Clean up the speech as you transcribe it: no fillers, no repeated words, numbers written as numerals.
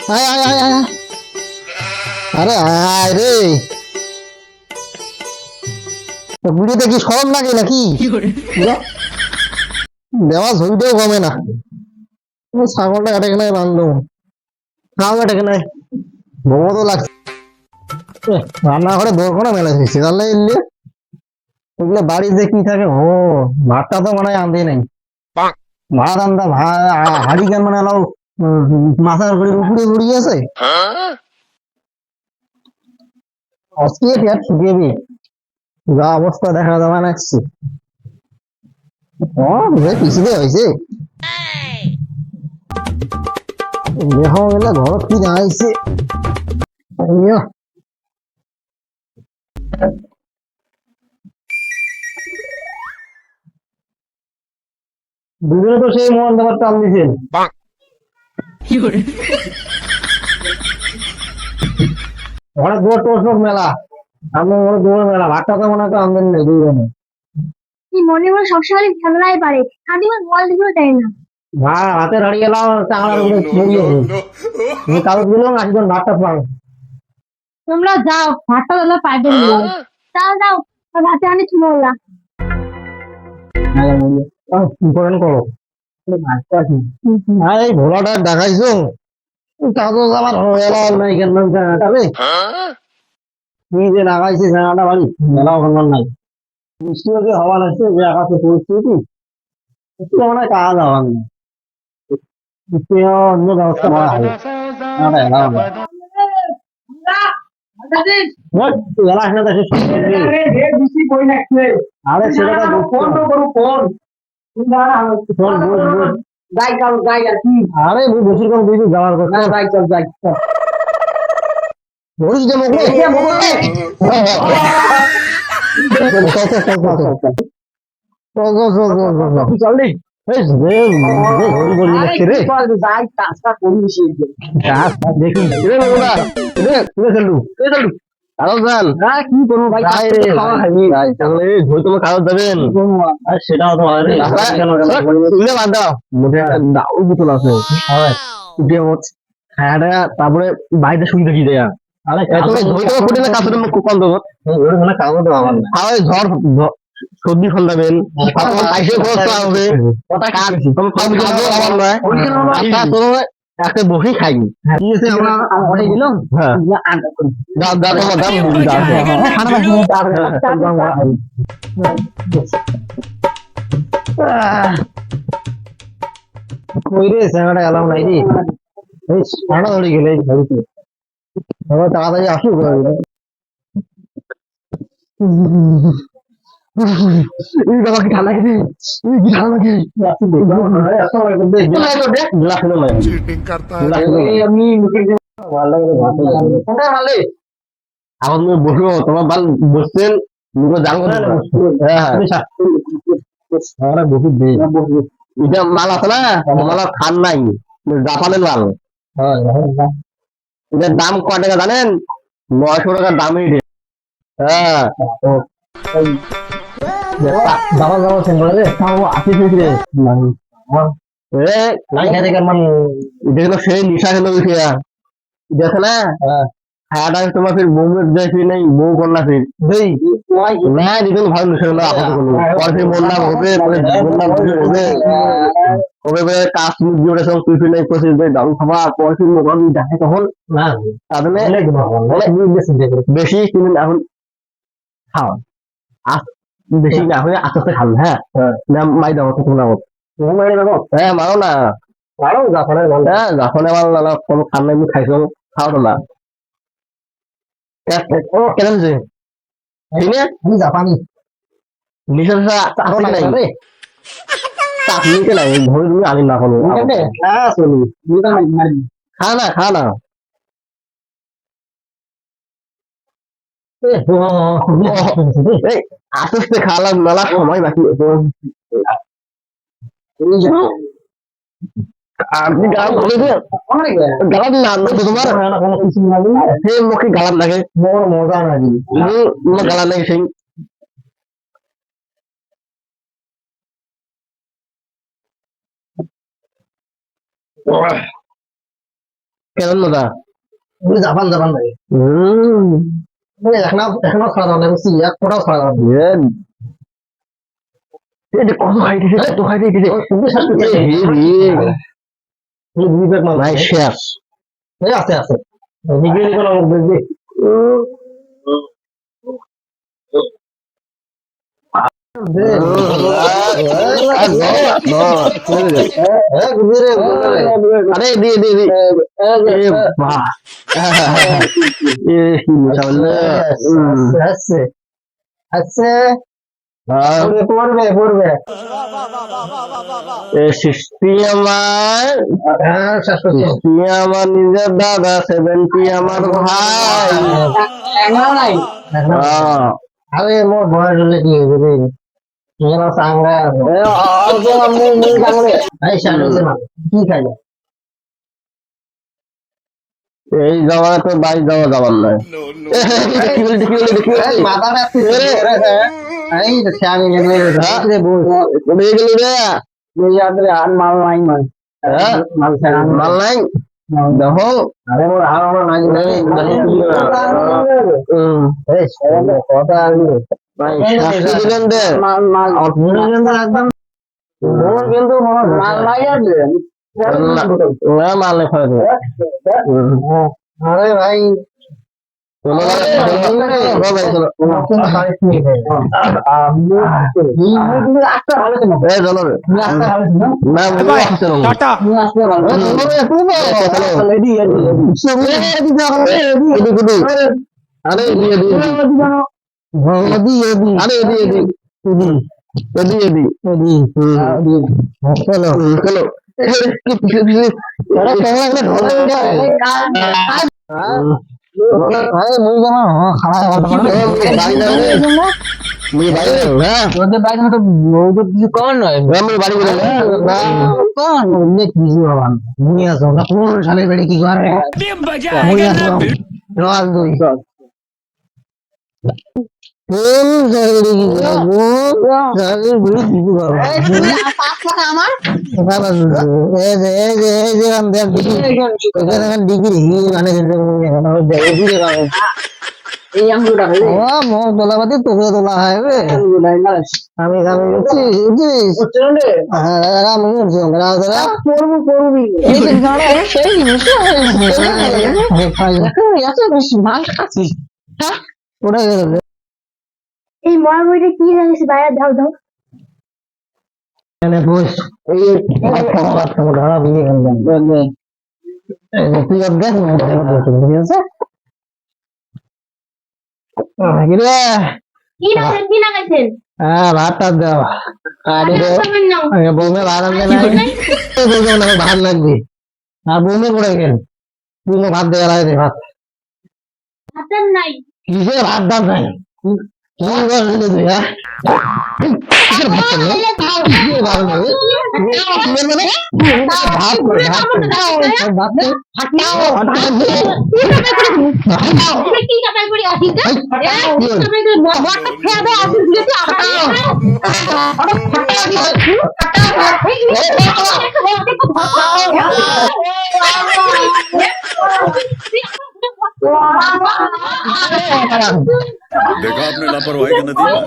আয় আয় আয় আয় আরে আয় রে ভিডিওতে কি সরম লাগে নাকি দেওয়া ছবিটাও কমে না ছাগলটা কাটে কেনায় বান্ধব খাওয়া কাটে কেনায় বমো তো লাগছে রান্নাঘরে দোরখানা মেলা দিচ্ছে তাহলে এলে ওগুলো বাড়িতে কি থাকে ও ভাতটা তো মনে হয় আনতেই নাই ভাত আনতা হাড়ি কেন মানে এলাও মাথার করে উপরে উড়িয়ে আছে আজকে আর শুকিয়ে যা অবস্থা দেখা যাবে না পিছিয়ে হয়েছে দেখা গেলে ঘর কি দাঁড়াইছে দুজনে তো সেই মোহন দাবার টান দিয়েছেন ঘরে দুয়ার টোসক মেলা আমি ঘরে দুয়ার মেলা ভাতটা তো মনে হয় আনবেন না দুজনে মনে হয় সবসময় খেলায় পারে খালি বল দিতেও চাই না হাতে দাঁড়িয়ে গেলাম চাংলার উপরে ছড়িয়ে তুমি কাগজ দিলাম আসবেন ভাতটা পান তোমরা যাও ভাতটা তোমরা পাইবে যাও যাও ভাতে আনি চুমলা করেন করো এই ভোলাটা দেখাইছো কাগজ আমার এলাও নাই কেন কি যে লাগাইছে জানাটা বাড়ি মেলাও কেন নাই বৃষ্টিও যে হওয়া লাগছে যে আকাশে পরিস্থিতি মনে হয় কাজ হওয়ার না অন্য ব্যবস্থা করা হবে এলাও না আরে সেটা আরে বসির কম দিবি যাওয়ার কথা বলিস যে চললি সেটাও তো বাদ দাও বোতল আছে তারপরে বাড়িতে শুই থাকি দেয়া ঝড় সবজি ফলাবেন একটা বসেই খাইনি কই রে স্যাংটা এলাম নাই রে ঠান্ডা ধরে গেলে তাড়াতাড়ি আসুক বাবা কি ঠান্ডা খেতে কি ঠান্ডা चीटिंग करता है এখন তুমি বসবো তোমার ভাল বসছেন জান হ্যাঁ বসে দে এটা মাল আছে না মাল খান নাই জাপানের মাল এটার দাম ক টাকা জানেন 900 টাকা দামই হ্যাঁ দাবা দাবা সেন্টারে রে তাও আসি ফিরে নাই খাই দেখে মান দেখলো সেই নিশা খেলো উঠিয়া দেখে না খায়াটা তোমার ফির বউ যায় ফির নাই বউ করলা ফির না দেখুন ভালো নিশা খেলো আপত্তি করলো পর ফির বললা হবে বললা হবে কবে বলে কাজ মুরগি ওটা সব তুই ফির নাই প্রসেস ভাই দারু খাবা পর ফির মোবাইল দেখে তখন না তাহলে বেশি তুমি এখন খাও বেশি না হলে আস্তে আস্তে খান হ্যাঁ মাই দাও তোমরা হ্যাঁ মারো না মারো জাফনের মাল হ্যাঁ জাফনের মাল না কোনো খান নাই খাইছো খাও তোমরা ও কেন যে জাপানি নিশা নাই চাটনিতে নাই ধরে তুমি আনি না কোনো খা না খা না আস্তে আস্তে খাওয়ালাম মেলা সময় বাকি আপনি গালাম ধরে গালাম না তোমার সেই মুখে গালাম লাগে মজা নাকি গালাম লাগে সেই কেমন মজা? ওই জাপান জাপান লাগে এখনো খাওয়া দাওয়া নেই বুঝছি এক ফোটাও খাওয়া দাওয়া নেই এটা কত খাইতেছে কত খাইতেছে তুমি শ্বাস করতে দুই ব্যাগ মাল ভাই শেষ এই আছে আছে বিজ্ঞানী কোনো লোক দেখবে আরে দিয়ে দিয়ে দিয়ে বাহ আছে আছে পড়বে পড়বে সৃষ্টি আমার হ্যাঁ শ্বাস করতে সৃষ্টি আমার নিজের দাদা 70 আমার ভাই আরে মোর বয়স হলে কি হবে এরা সাংরা এই শ্বাস হচ্ছে না কি খাইলে এই যাওয়া তো বাইক যাওয়া যাবার নয় মাথাটা এই শ্যামি গেলে আর মাল নাই মাল মাল মাল নাই দেখো আরে মোর আর আমার নাই কথা দিলেন দে একদম কিন্তু মাল নাই আছে মাল নেই খাওয়া দেবে আরে ভাই टाटा আরে সালে বেড়ে কি করে রস দুই তোলাপাতি তোকে তোলা হয় আমি ওটা এই মরা বইটা কি জানিস বাইরে দাও দাও বস এই ধরা বিয়ে তুই দেখ ঠিক আছে কি লাগাইছেন কি লাগাইছেন হ্যাঁ ভাতটা দাও আরে বৌমে ভাত আনবে না ভাত লাগবে আর বৌমে পড়ে গেল তুই ভাত দেওয়া লাগে ভাত হাতের নাই কিসে ভাত দাম নাই কি বলছিস তুই হ্যাঁ কি কাটাই করে আসিস খেয়ে দাও আসিস देखा आपने लापरवाही का नतीजा